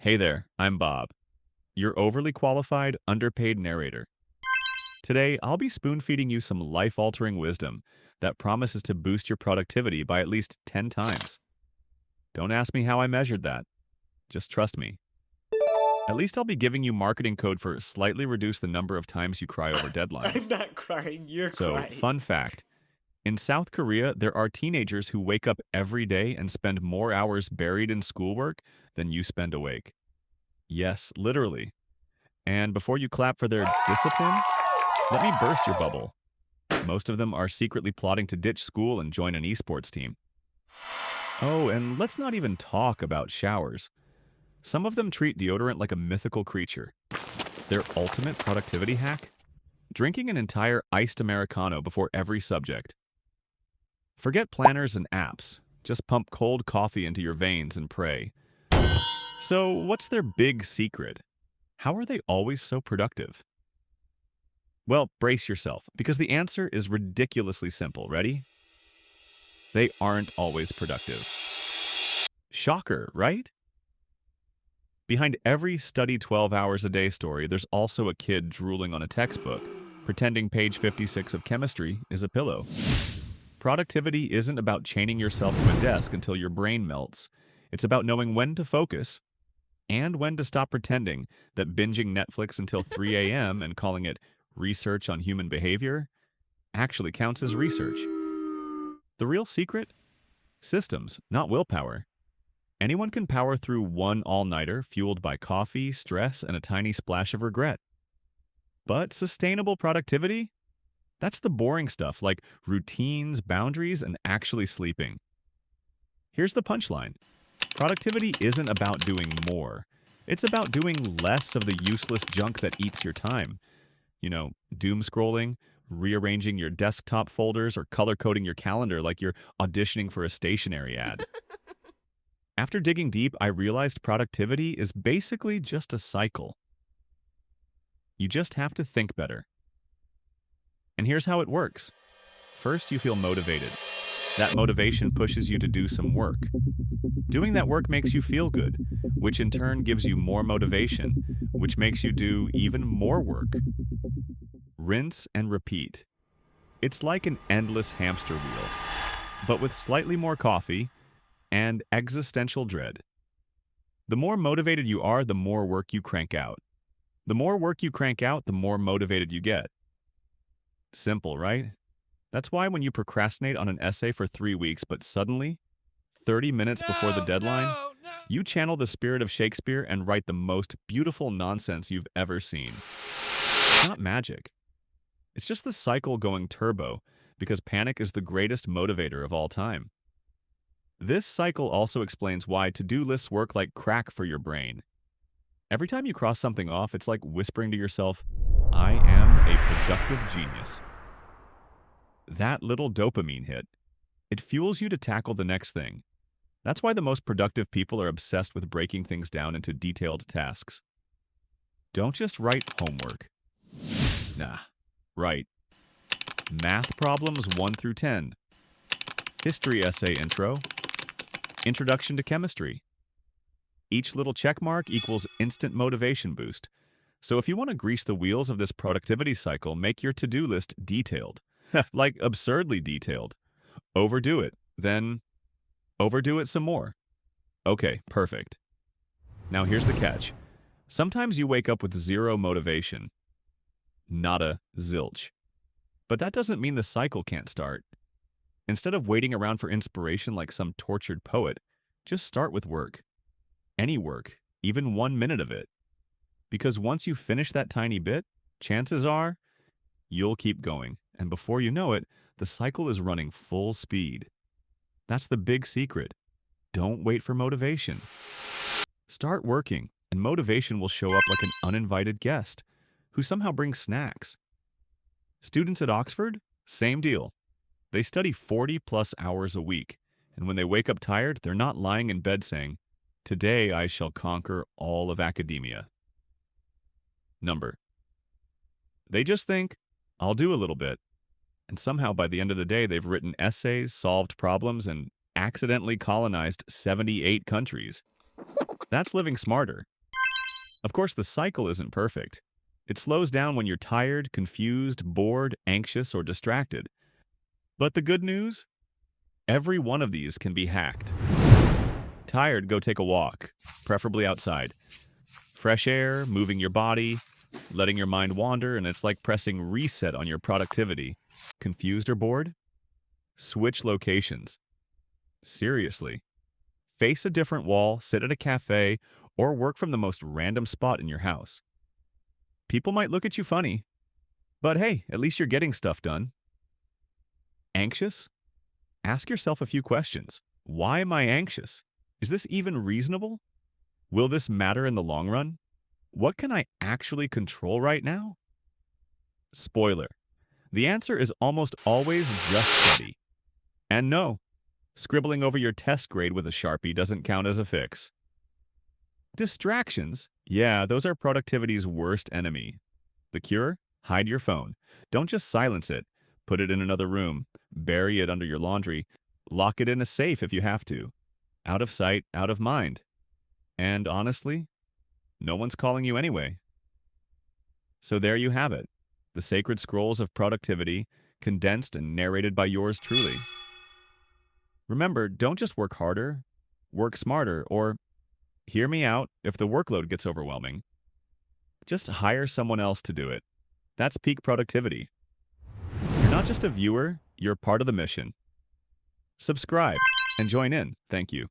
Hey there, I'm Bob, your overly qualified, underpaid narrator. Today, I'll be spoon feeding you some life altering wisdom that promises to boost your productivity by at least 10 times. Don't ask me how I measured that, just trust me. At least I'll be giving you marketing code for slightly reduce the number of times you cry over I'm deadlines. not crying, you're So, crying. fun fact in South Korea, there are teenagers who wake up every day and spend more hours buried in schoolwork than you spend awake. Yes, literally. And before you clap for their discipline, let me burst your bubble. Most of them are secretly plotting to ditch school and join an esports team. Oh, and let's not even talk about showers. Some of them treat deodorant like a mythical creature. Their ultimate productivity hack? Drinking an entire iced Americano before every subject. Forget planners and apps. Just pump cold coffee into your veins and pray. So, what's their big secret? How are they always so productive? Well, brace yourself, because the answer is ridiculously simple. Ready? They aren't always productive. Shocker, right? Behind every study 12 hours a day story, there's also a kid drooling on a textbook, pretending page 56 of chemistry is a pillow. Productivity isn't about chaining yourself to a desk until your brain melts. It's about knowing when to focus and when to stop pretending that binging Netflix until 3 a.m. and calling it research on human behavior actually counts as research. The real secret? Systems, not willpower. Anyone can power through one all-nighter fueled by coffee, stress, and a tiny splash of regret. But sustainable productivity? That's the boring stuff like routines, boundaries, and actually sleeping. Here's the punchline. Productivity isn't about doing more. It's about doing less of the useless junk that eats your time. Doom scrolling, rearranging your desktop folders, or color coding your calendar like you're auditioning for a stationery ad. After digging deep, I realized productivity is basically just a cycle. You just have to think better. And here's how it works. First, you feel motivated. That motivation pushes you to do some work. Doing that work makes you feel good, which in turn gives you more motivation, which makes you do even more work. Rinse and repeat. It's like an endless hamster wheel, but with slightly more coffee and existential dread. The more motivated you are, the more work you crank out. The more work you crank out, the more motivated you get. Simple, right? That's why when you procrastinate on an essay for 3 weeks, but suddenly, 30 minutes before the deadline, you channel the spirit of Shakespeare and write the most beautiful nonsense you've ever seen. It's not magic. It's just the cycle going turbo, because panic is the greatest motivator of all time. This cycle also explains why to-do lists work like crack for your brain. Every time you cross something off, it's like whispering to yourself, I am a productive genius. That little dopamine hit, it fuels you to tackle the next thing. That's why the most productive people are obsessed with breaking things down into detailed tasks. Don't just write homework. Nah, write math problems 1 through 10, history essay intro, introduction to chemistry. Each little check mark equals instant motivation boost. So if you want to grease the wheels of this productivity cycle, make your to-do list detailed. Like absurdly detailed. Overdo it, then overdo it some more. Okay, perfect. Now here's the catch. Sometimes you wake up with zero motivation. Nada, zilch. But that doesn't mean the cycle can't start. Instead of waiting around for inspiration like some tortured poet, just start with work. Any work, even 1 minute of it. Because once you finish that tiny bit, chances are you'll keep going. And before you know it, the cycle is running full speed. That's the big secret. Don't wait for motivation. Start working, and motivation will show up like an uninvited guest who somehow brings snacks. Students at Oxford? Same deal. They study 40 plus hours a week, and when they wake up tired, they're not lying in bed saying, today I shall conquer all of academia. Number. They just think, I'll do a little bit. And somehow by the end of the day, they've written essays, solved problems, and accidentally colonized 78 countries. That's living smarter. Of course, the cycle isn't perfect. It slows down when you're tired, confused, bored, anxious, or distracted. But the good news? Every one of these can be hacked. Tired, go take a walk, preferably outside. Fresh air, moving your body, letting your mind wander, and it's like pressing reset on your productivity. Confused or bored? Switch locations. Seriously. Face a different wall, sit at a cafe, or work from the most random spot in your house. People might look at you funny, but hey, at least you're getting stuff done. Anxious? Ask yourself a few questions. Why am I anxious? Is this even reasonable? Will this matter in the long run? What can I actually control right now? Spoiler. The answer is almost always just study. And no, scribbling over your test grade with a Sharpie doesn't count as a fix. Distractions? Yeah, those are productivity's worst enemy. The cure? Hide your phone. Don't just silence it. Put it in another room. Bury it under your laundry. Lock it in a safe if you have to. Out of sight, out of mind. And honestly, no one's calling you anyway. So there you have it. The sacred scrolls of productivity, condensed and narrated by yours truly. Remember, don't just work harder, work smarter, or hear me out if the workload gets overwhelming. Just hire someone else to do it. That's peak productivity. You're not just a viewer, you're part of the mission. Subscribe and join in. Thank you.